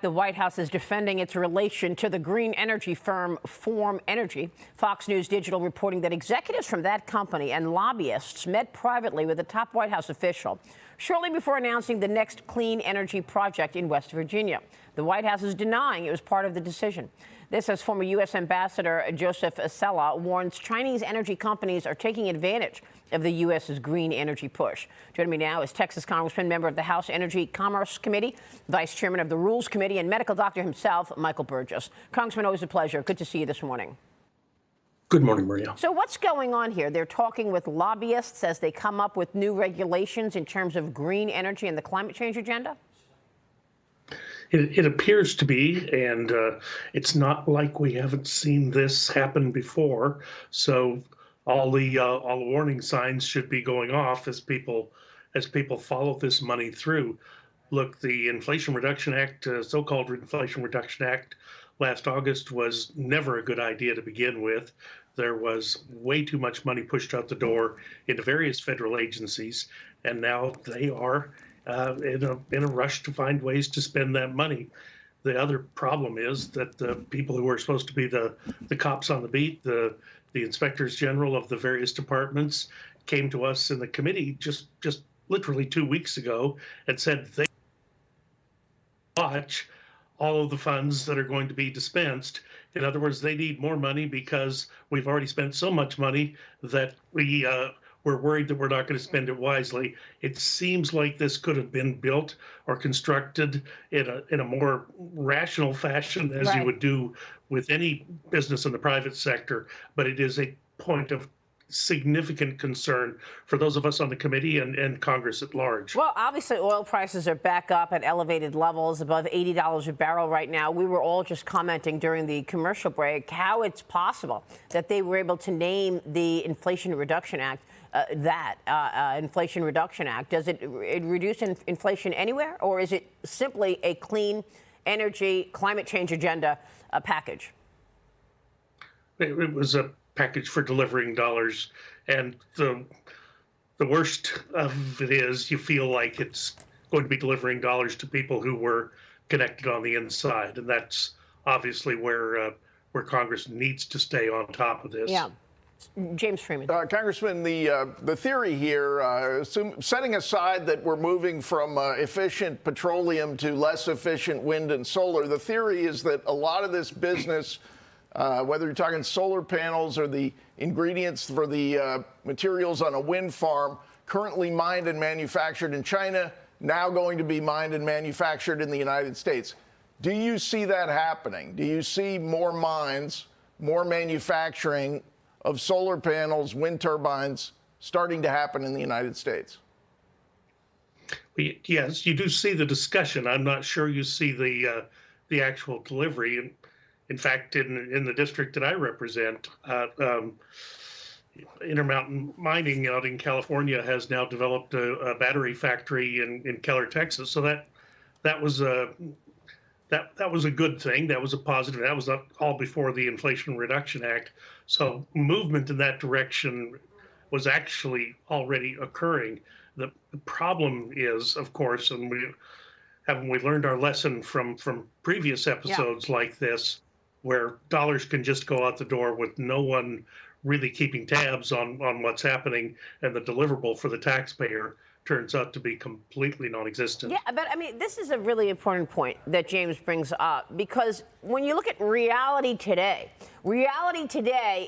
The White House is defending its relation to the green energy firm Form Energy. Fox News Digital reporting that executives from that company and lobbyists met privately with a top White House official shortly before announcing the next clean energy project in West Virginia. The White House is denying it was part of the decision. This as former U.S. Ambassador Joseph Acella warns Chinese energy companies are taking advantage of the U.S.'s green energy push. Joining me now is Texas Congressman, member of the House Energy Commerce Committee, Vice Chairman of the Rules Committee, and medical doctor himself, Michael Burgess. Congressman, always a pleasure. Good to see you this morning. Good morning, Maria. So what's going on here? They're talking with lobbyists as they come up with new regulations in terms of green energy and the climate change agenda? It appears to be, and it's not like we haven't seen this happen before. So all the warning signs should be going off as people follow this money through. Look, the Inflation Reduction Act, so-called Inflation Reduction Act, last August was never a good idea to begin with. There was way too much money pushed out the door into various federal agencies, and now they are in a rush to find ways to spend that money. The other problem is that the people who are supposed to be the cops on the beat, the inspectors general of the various departments, came to us in the committee just literally 2 weeks ago and said they watch all of the funds that are going to be dispensed. In other words, they need more money because we've already spent so much money that we're worried that we're not going to spend it wisely. It seems like this could have been built or constructed in a more rational fashion, as you would do with any business in the private sector. But it is a point of significant concern for those of us on the committee and Congress at large. Well, obviously, oil prices are back up at elevated levels, above $80 a barrel right now. We were all just commenting during the commercial break how it's possible that they were able to name the Inflation Reduction Act Inflation Reduction Act. Does it reduce inflation anywhere, or is it simply a clean energy climate change agenda package? It was a package for delivering dollars, and the worst of it is you feel like it's going to be delivering dollars to people who were connected on the inside, and that's obviously where Congress needs to stay on top of this. Yeah. James Freeman. Congressman, the theory here, setting aside that we're moving from efficient petroleum to less efficient wind and solar, the theory is that a lot of this business, whether you're talking solar panels or the ingredients for the materials on a wind farm, currently mined and manufactured in China, now going to be mined and manufactured in the United States. Do you see that happening? Do you see more mines, more manufacturing of solar panels, wind turbines starting to happen in the United States? Yes, you do see the discussion. I'm not sure you see the actual delivery. And in fact, in the district that I represent, Intermountain Mining out in California has now developed a battery factory in Keller, Texas. So that was a good thing. That was a positive. That was all before the Inflation Reduction Act. So movement in that direction was actually already occurring. The problem is, of course, and haven't we learned our lesson from previous episodes like this, where dollars can just go out the door with no one really keeping tabs on what's happening, and the deliverable for the taxpayer turns out to be completely non-existent. Yeah, but I mean, this is a really important point that James brings up, because when you look at reality today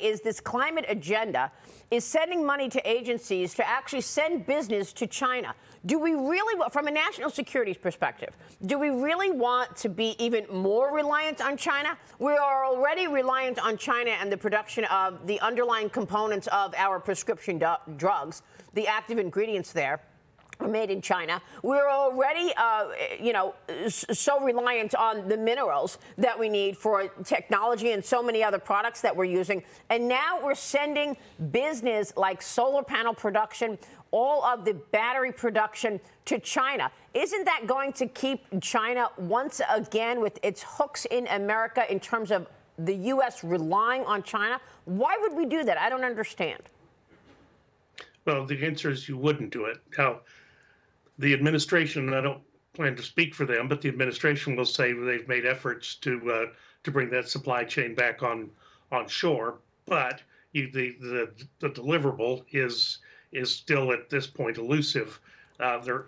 is this climate agenda is sending money to agencies to actually send business to China. Do we really, from a national security perspective, do we really want to be even more reliant on China? We are already reliant on China and the production of the underlying components of our prescription drugs, the active ingredients there are made in China. We're already, so reliant on the minerals that we need for technology and so many other products that we're using. And now we're sending business like solar panel production, all of the battery production to China. Isn't that going to keep China once again with its hooks in America in terms of the U.S. relying on China? Why would we do that? I don't understand. Well, the answer is you wouldn't do it. Now, the administration, I don't plan to speak for them, but the administration will say they've made efforts to bring that supply chain back on shore. But the deliverable is still at this point elusive. There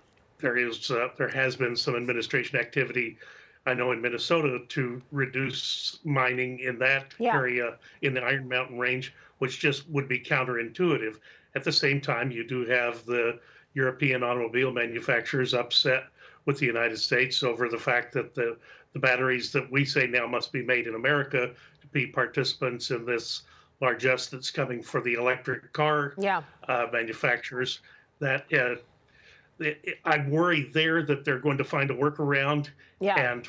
has been some administration activity, I know, in Minnesota to reduce mining in that area in the Iron Mountain Range, which just would be counterintuitive. At the same time, you do have the European automobile manufacturers upset with the United States over the fact that the batteries that we say now must be made in America to be participants in this largesse that's coming for the electric car manufacturers. That I worry there that they're going to find a workaround and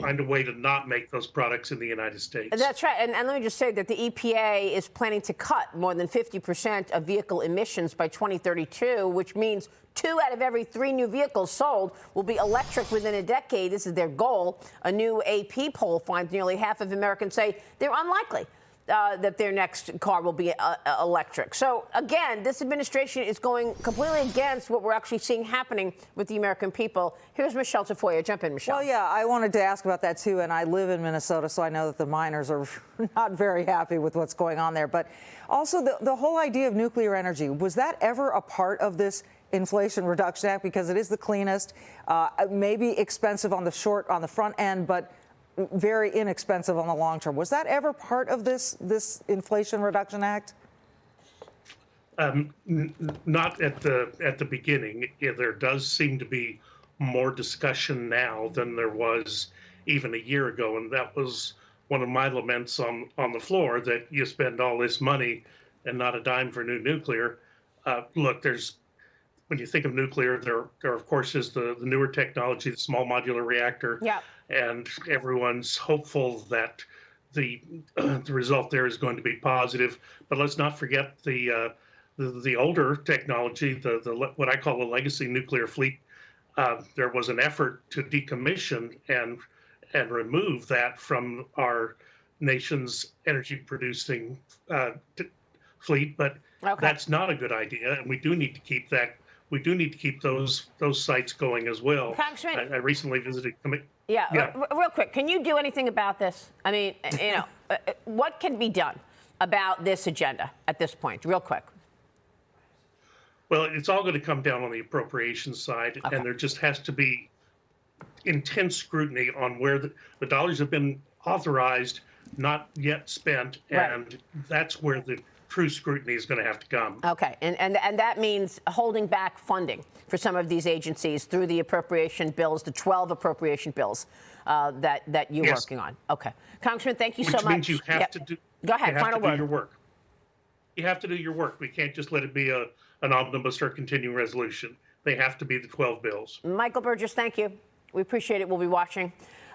find a way to not make those products in the United States. That's right. And let me just say that the EPA is planning to cut more than 50% of vehicle emissions by 2032, which means 2 out of every 3 new vehicles sold will be electric within a decade. This is their goal. A new AP poll finds nearly half of Americans say they're unlikely that their next car will be electric. So, again, this administration is going completely against what we're actually seeing happening with the American people. Here's Michelle Tafoya. Jump in, Michelle. Well, yeah, I wanted to ask about that, too, and I live in Minnesota, so I know that the miners are not very happy with what's going on there. But also, the whole idea of nuclear energy, was that ever a part of this Inflation Reduction Act? Because it is the cleanest, maybe expensive on the front end, but very inexpensive on the long term. Was that ever part of this Inflation Reduction Act? Not at the beginning. There does seem to be more discussion now than there was even a year ago, and that was one of my laments on the floor, that you spend all this money and not a dime for new nuclear. Look, when you think of nuclear, there of course is the newer technology, the small modular reactor. Yeah. And everyone's hopeful that the result there is going to be positive. But let's not forget the older technology, the what I call the legacy nuclear fleet. There was an effort to decommission and remove that from our nation's energy producing fleet, but that's not a good idea, and we do need to keep that. We do need to keep those sites going as well. Congressman, I recently visited. Real quick, can you do anything about this? I mean, what can be done about this agenda at this point? Real quick. Well, it's all going to come down on the appropriations side, and there just has to be intense scrutiny on where the dollars have been authorized, not yet spent, and that's where the true scrutiny is going to have to come. Okay, and that means holding back funding for some of these agencies through the appropriation bills, the 12 appropriation bills that you're working on. Okay, Congressman, thank you so much. Which means you have to do. Go ahead. Final word. Do your work. You have to do your work. We can't just let it be an omnibus or continuing resolution. They have to be the 12 bills. Michael Burgess, thank you. We appreciate it. We'll be watching.